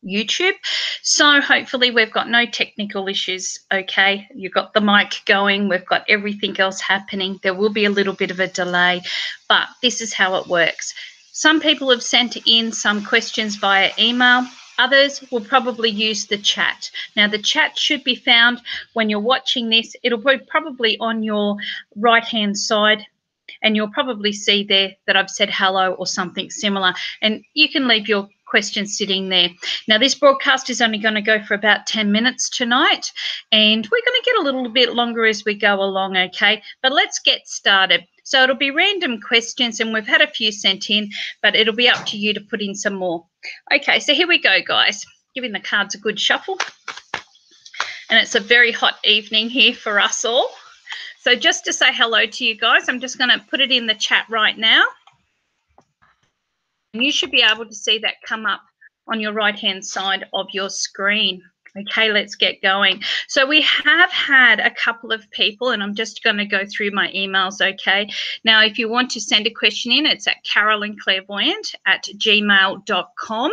YouTube. So hopefully we've got no technical issues, okay? You've got the mic going, we've got everything else happening. There will be a little bit of a delay, but this is how it works. Some people have sent in some questions via email. Others will probably use the chat. Now, the chat should be found when you're watching this. It'll be probably on your right-hand side, and you'll probably see there that I've said hello or something similar, and you can leave your questions sitting there. Now, this broadcast is only going to go for about 10 minutes tonight, and we're going to get a little bit longer as we go along, okay? But let's get started. So it'll be random questions, and we've had a few sent in, but it'll be up to you to put in some more. Okay, so here we go, guys. Giving the cards a good shuffle. And it's a very hot evening here for us all. So just to say hello to you guys, I'm just going to put it in the chat right now. And you should be able to see that come up on your right-hand side of your screen. Okay, let's get going. So we have had a couple of people, and I'm just going to go through my emails, okay? Now, if you want to send a question in, it's at CarolynClairvoyant@gmail.com,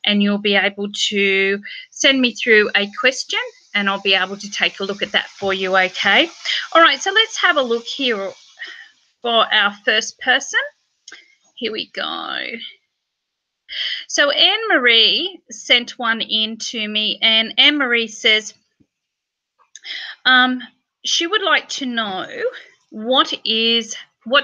and you'll be able to send me through a question, and I'll be able to take a look at that for you, okay? All right, so let's have a look here for our first person. Here we go. So Anne-Marie sent one in to me, and Anne-Marie says she would like to know what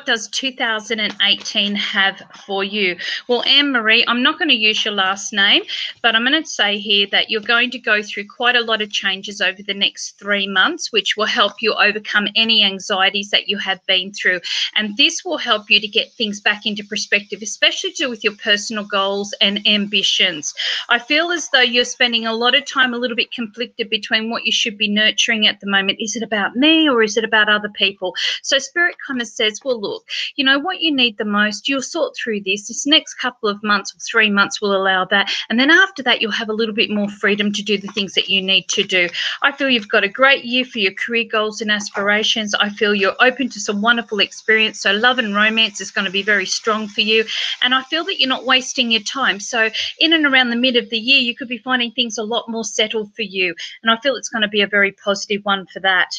does 2018 have for you? Well, Anne-Marie, I'm not going to use your last name, but I'm going to say here that you're going to go through quite a lot of changes over the next 3 months, which will help you overcome any anxieties that you have been through. And this will help you to get things back into perspective, especially to do with your personal goals and ambitions. I feel as though you're spending a lot of time a little bit conflicted between what you should be nurturing at the moment. Is it about me or is it about other people? So Spirit kind of says, well, look, you know what you need the most, you'll sort through this. This next couple of months or 3 months will allow that. And then after that, you'll have a little bit more freedom to do the things that you need to do. I feel you've got a great year for your career goals and aspirations. I feel you're open to some wonderful experience. So love and romance is going to be very strong for you. And I feel that you're not wasting your time. So in and around the mid of the year, you could be finding things a lot more settled for you. And I feel it's going to be a very positive one for that.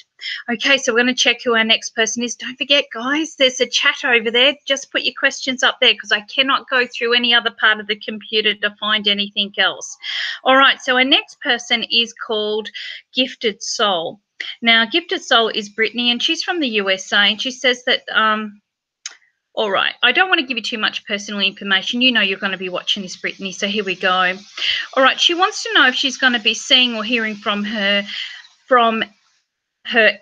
Okay, so we're going to check who our next person is. Don't forget, guys, there's a chat over there. Just put your questions up there because I cannot go through any other part of the computer to find anything else. All right, so our next person is called Gifted Soul. Now, Gifted Soul is Brittany, and she's from the USA, and she says that all right, I don't want to give you too much personal information. You know you're going to be watching this, Brittany, so here we go. All right, she wants to know if she's going to be seeing or hearing from her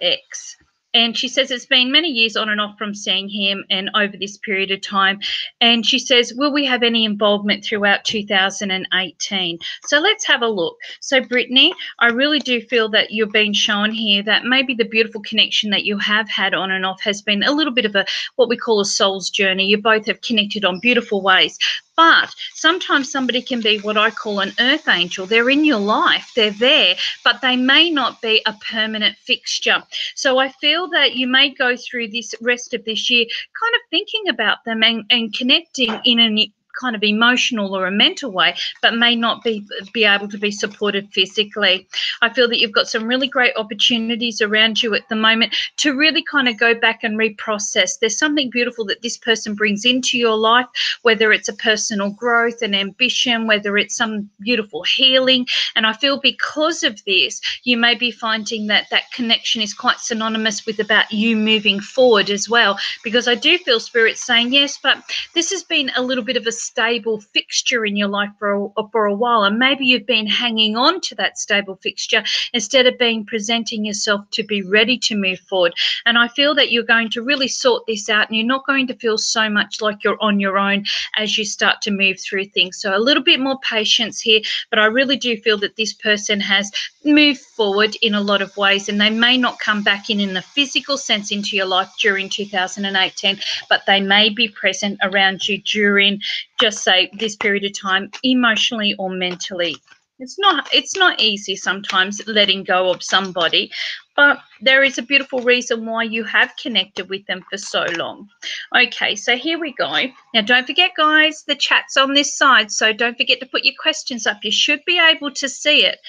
ex. And she says it's been many years on and off from seeing him and over this period of time. And she says, will we have any involvement throughout 2018? So let's have a look. So, Brittany, I really do feel that you're being shown here that maybe the beautiful connection that you have had on and off has been a little bit of what we call a soul's journey. You both have connected on beautiful ways. But sometimes somebody can be what I call an earth angel. They're in your life, they're there, but they may not be a permanent fixture. So I feel that you may go through this rest of this year kind of thinking about them and connecting in a kind of emotional or a mental way, but may not be able to be supported physically. I feel that you've got some really great opportunities around you at the moment to really kind of go back and reprocess. There's something beautiful that this person brings into your life, whether it's a personal growth and ambition, whether it's some beautiful healing. And I feel because of this, you may be finding that that connection is quite synonymous with about you moving forward as well, because I do feel Spirit saying, yes, but this has been a little bit of a stable fixture in your life for a while, and maybe you've been hanging on to that stable fixture instead of presenting yourself to be ready to move forward. And I feel that you're going to really sort this out, and you're not going to feel so much like you're on your own as you start to move through things. So a little bit more patience here, but I really do feel that this person has moved forward in a lot of ways, and they may not come back in the physical sense into your life during 2018, but they may be present around you during, just say, this period of time, emotionally or mentally. It's not easy sometimes letting go of somebody, but there is a beautiful reason why you have connected with them for so long. Okay, so here we go. Now, don't forget, guys, the chat's on this side, so don't forget to put your questions up. You should be able to see it.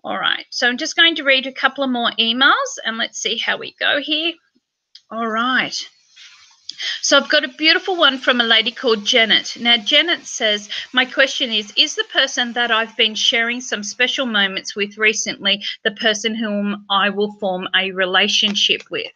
All right, so I'm just going to read a couple of more emails, and let's see how we go here. All right. So I've got a beautiful one from a lady called Janet. Now, Janet says, my question is the person that I've been sharing some special moments with recently the person whom I will form a relationship with?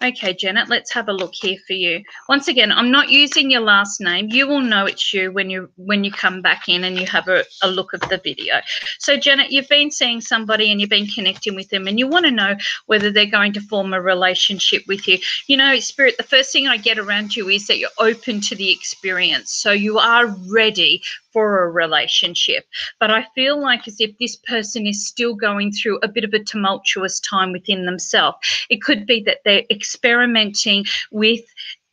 Okay, Janet, let's have a look here for you. Once again, I'm not using your last name. You will know it's you when you come back in and you have a look at the video. So, Janet, you've been seeing somebody and you've been connecting with them and you want to know whether they're going to form a relationship with you. You know, Spirit, the first thing I get around you is that you're open to the experience. So you are ready for a relationship. But I feel like as if this person is still going through a bit of a tumultuous time within themselves. It could be that they're experimenting with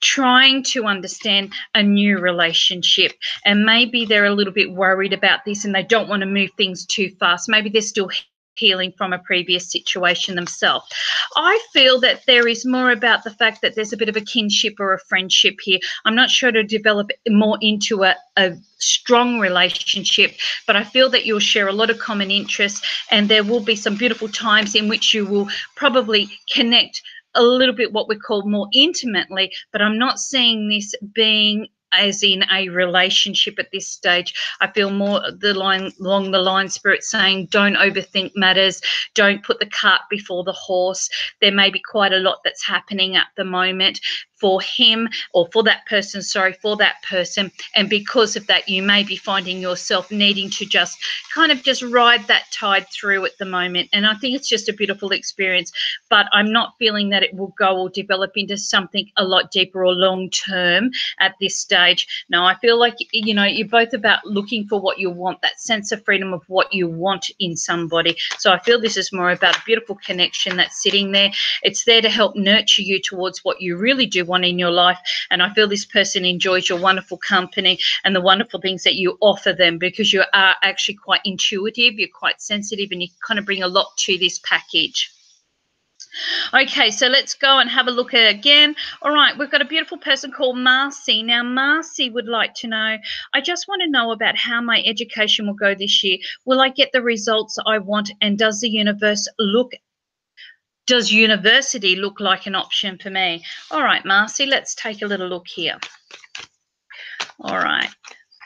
trying to understand a new relationship, and maybe they're a little bit worried about this and they don't want to move things too fast. Maybe they're still healing from a previous situation themselves. I feel that there is more about the fact that there's a bit of a kinship or a friendship here. I'm not sure to develop more into a strong relationship, but I feel that you'll share a lot of common interests and there will be some beautiful times in which you will probably connect a little bit what we call more intimately, but I'm not seeing this being as in a relationship at this stage. I feel more along the line, Spirit saying don't overthink matters, don't put the cart before the horse. There may be quite a lot that's happening at the moment for him or for that person, for that person. And because of that, you may be finding yourself needing to just kind of just ride that tide through at the moment. And I think it's just a beautiful experience, but I'm not feeling that it will go or develop into something a lot deeper or long-term at this stage. No, I feel like, you know, you're both about looking for what you want, that sense of freedom of what you want in somebody. So I feel this is more about a beautiful connection that's sitting there. It's there to help nurture you towards what you really do want in your life. And I feel this person enjoys your wonderful company and the wonderful things that you offer them, because you are actually quite intuitive, you're quite sensitive, and you kind of bring a lot to this package. Okay, so let's go and have a look at it again. All right, we've got a beautiful person called Marcy. Now, Marcy would like to know, I just want to know about how my education will go this year. Will I get the results I want, and does university look like an option for me? All right, Marcy, let's take a little look here. All right.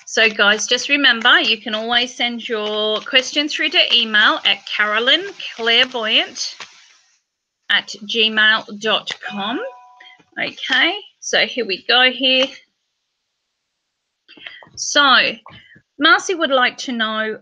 So, guys, just remember, you can always send your question through to email at CarolynClairvoyant@gmail.com. Okay, so here we go here. So, Marcy would like to know,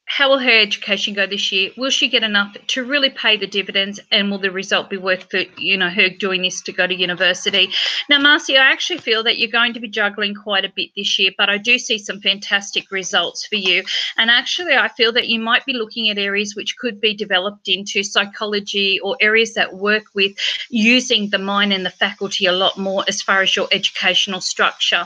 how will her education go this year? Will she get enough to really pay the dividends, and will the result be worth for, her doing this to go to university? Now, Marcy, I actually feel that you're going to be juggling quite a bit this year, but I do see some fantastic results for you. And actually, I feel that you might be looking at areas which could be developed into psychology, or areas that work with using the mind and the faculty a lot more as far as your educational structure.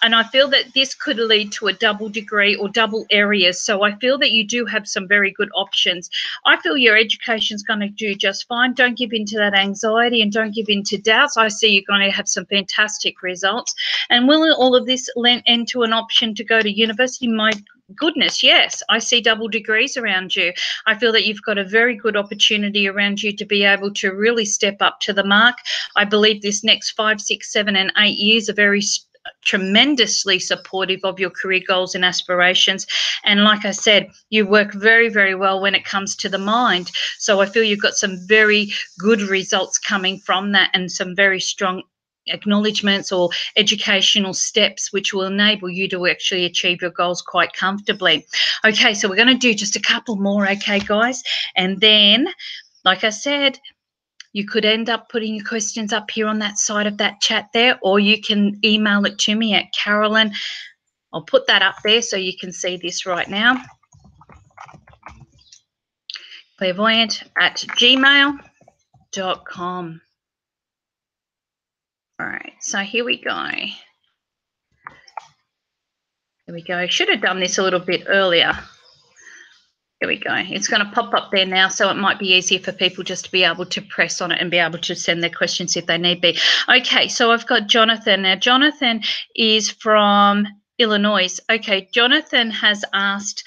And I feel that this could lead to a double degree or double areas. So I feel that you do have some very good options. I feel your education's going to do just fine. Don't give in to that anxiety and don't give in to doubts. I see you're going to have some fantastic results. And will all of this lend into an option to go to university? My goodness, yes. I see double degrees around you. I feel that you've got a very good opportunity around you to be able to really step up to the mark. I believe this next 5, 6, 7, and 8 years are very tremendously supportive of your career goals and aspirations. And like I said, you work very, very well when it comes to the mind. So I feel you've got some very good results coming from that, and some very strong acknowledgements or educational steps which will enable you to actually achieve your goals quite comfortably. Okay, so we're going to do just a couple more, okay, guys? And then, like I said, you could end up putting your questions up here on that side of that chat there, or you can email it to me at Carolyn. I'll put that up there so you can see this right now. Clairvoyant@gmail.com. All right, so here we go. There we go. Should have done this a little bit earlier. There we go. It's going to pop up there now, so it might be easier for people just to be able to press on it and be able to send their questions if they need be. Okay, so I've got Jonathan. Now, Jonathan is from Illinois. Okay, Jonathan has asked,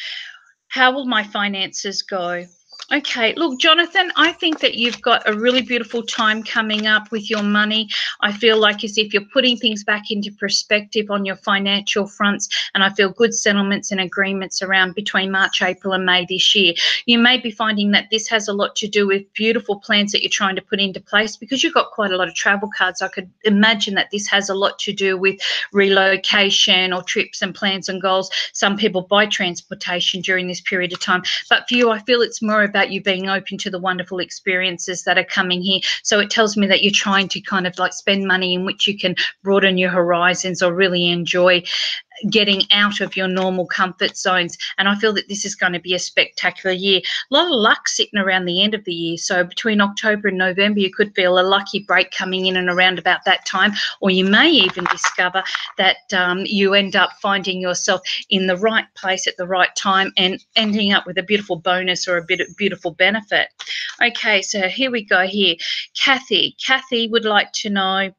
how will my finances go? Okay, look, Jonathan, I think that you've got a really beautiful time coming up with your money. I feel like as if you're putting things back into perspective on your financial fronts, and I feel good settlements and agreements around between March, April and May this year. You may be finding that this has a lot to do with beautiful plans that you're trying to put into place because you've got quite a lot of travel cards. I could imagine that this has a lot to do with relocation or trips and plans and goals. Some people buy transportation during this period of time, but for you, I feel it's more about you being open to the wonderful experiences that are coming here. So it tells me that you're trying to kind of like spend money in which you can broaden your horizons or really enjoy getting out of your normal comfort zones. And I feel that this is going to be a spectacular year. A lot of luck sitting around the end of the year. So between October and November, you could feel a lucky break coming in and around about that time, or you may even discover that you end up finding yourself in the right place at the right time and ending up with a beautiful bonus or a bit of beautiful benefit. Okay, so here we go here. Kathy would like to know,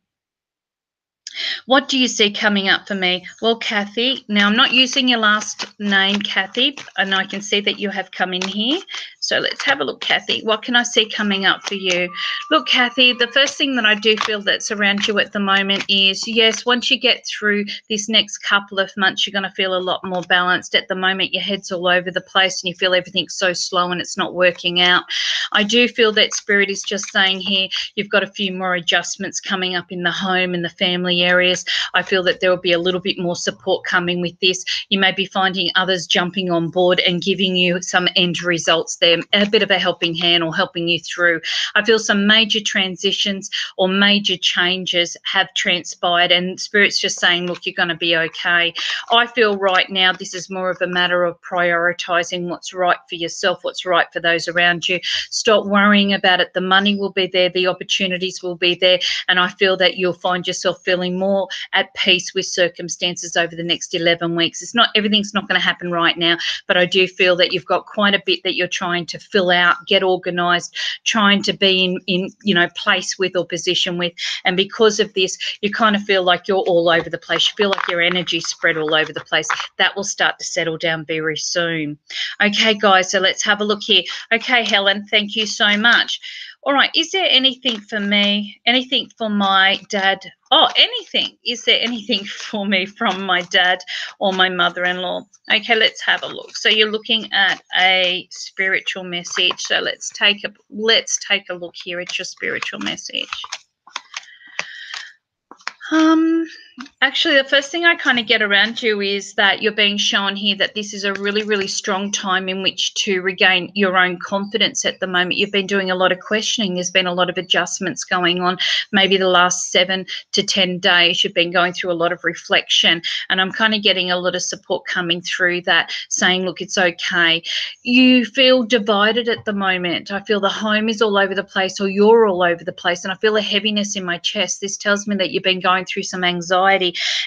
what do you see coming up for me? Well, Kathy, now I'm not using your last name, Kathy, and I can see that you have come in here. So let's have a look, Kathy. What can I see coming up for you? Look, Kathy, the first thing that I do feel that's around you at the moment is, yes, once you get through this next couple of months, you're going to feel a lot more balanced. At the moment, your head's all over the place and you feel everything's so slow and it's not working out. I do feel that Spirit is just saying here, you've got a few more adjustments coming up in the home and the family areas. I feel that there will be a little bit more support coming with this. You may be finding others jumping on board and giving you some end results there, a bit of a helping hand or helping you through. I feel some major transitions or major changes have transpired and Spirit's just saying, look, you're going to be okay. I feel right now this is more of a matter of prioritising what's right for yourself, what's right for those around you. Stop worrying about it. The money will be there, the opportunities will be there, and I feel that you'll find yourself feeling more at peace with circumstances over the next 11 weeks. Everything's not going to happen right now, but I do feel that you've got quite a bit that you're trying to fill out, get organised, trying to be in place with or position with, and because of this, you kind of feel like you're all over the place. You feel like your energy spread all over the place. That will start to settle down very soon. Okay, guys, so let's have a look here. Okay, Helen, thank you so much. All right, is there anything for me, anything for my dad? Oh, anything. Is there anything for me from my dad or my mother-in-law? Okay, let's have a look. So you're looking at a spiritual message. So let's take a look here at your spiritual message. Actually, the first thing I kind of get around you is that you're being shown here that this is a really, really strong time in which to regain your own confidence at the moment. You've been doing a lot of questioning. There's been a lot of adjustments going on. Maybe the last 7 to 10 days, you've been going through a lot of reflection, and I'm kind of getting a lot of support coming through that saying, look, it's okay. You feel divided at the moment. I feel the home is all over the place or you're all over the place, and I feel a heaviness in my chest. This tells me that you've been going through some anxiety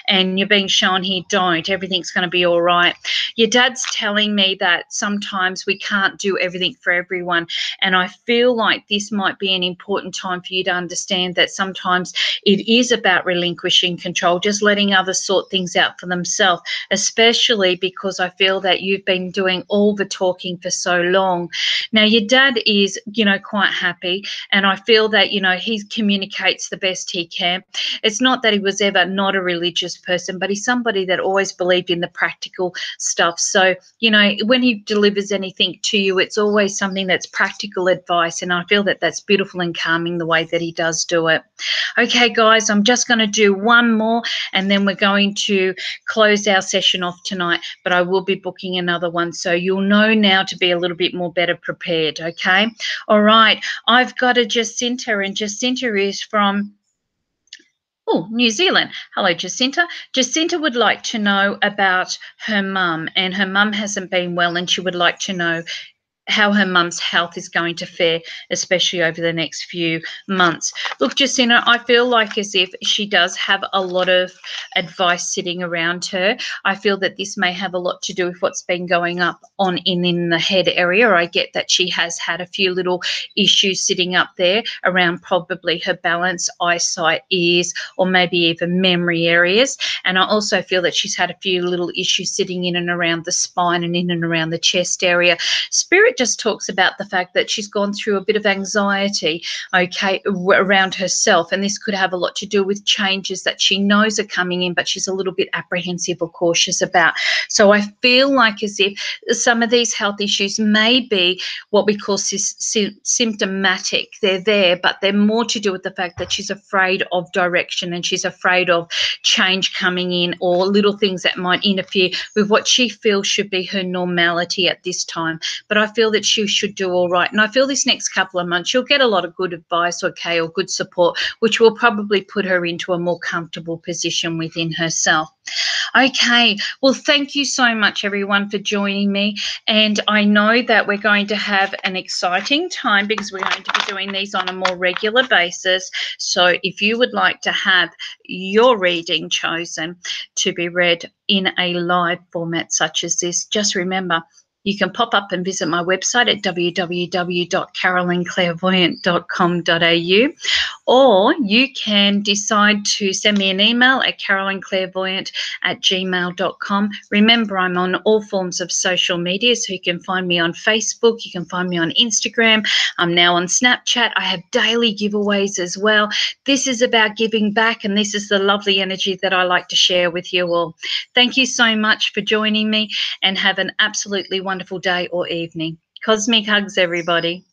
and you're being shown here, don't. Everything's going to be all right. Your dad's telling me that sometimes we can't do everything for everyone, and I feel like this might be an important time for you to understand that sometimes it is about relinquishing control, just letting others sort things out for themselves, especially because I feel that you've been doing all the talking for so long. Now, your dad is, quite happy, and I feel that, he communicates the best he can. It's not that he was ever not a religious person, but he's somebody that always believed in the practical stuff. So, when he delivers anything to you, it's always something that's practical advice, and I feel that that's beautiful and calming the way that he does do it. Okay, guys, I'm just going to do one more, and then we're going to close our session off tonight, but I will be booking another one, so you'll know now to be a little bit more better prepared, okay? All right, I've got a Jacinta, and Jacinta is from New Zealand. Hello, Jacinta. Jacinta would like to know about her mum, and her mum hasn't been well, and she would like to know how her mum's health is going to fare, especially over the next few months. Look, Jacinta, I feel like as if she does have a lot of advice sitting around her. I feel that this may have a lot to do with what's been going up on in the head area. I get that she has had a few little issues sitting up there around probably her balance, eyesight, ears, or maybe even memory areas. And I also feel that she's had a few little issues sitting in and around the spine and in and around the chest area. Spirit just talks about the fact that she's gone through a bit of anxiety, okay, around herself. And this could have a lot to do with changes that she knows are coming in, but she's a little bit apprehensive or cautious about. So I feel like as if some of these health issues may be what we call symptomatic. They're there, but they're more to do with the fact that she's afraid of direction and she's afraid of change coming in or little things that might interfere with what she feels should be her normality at this time. But I feel that she should do all right. And I feel this next couple of months she'll get a lot of good advice, okay, or good support, which will probably put her into a more comfortable position within herself. Okay, well, thank you so much, everyone, for joining me. And I know that we're going to have an exciting time because we're going to be doing these on a more regular basis. So if you would like to have your reading chosen to be read in a live format such as this, just remember, you can pop up and visit my website at www.CarolynClairvoyant.com.au, or you can decide to send me an email at CarolynClairvoyant@gmail.com. Remember, I'm on all forms of social media, so you can find me on Facebook, you can find me on Instagram. I'm now on Snapchat. I have daily giveaways as well. This is about giving back, and this is the lovely energy that I like to share with you all. Thank you so much for joining me, and have an absolutely wonderful day or evening. Cosmic hugs, everybody.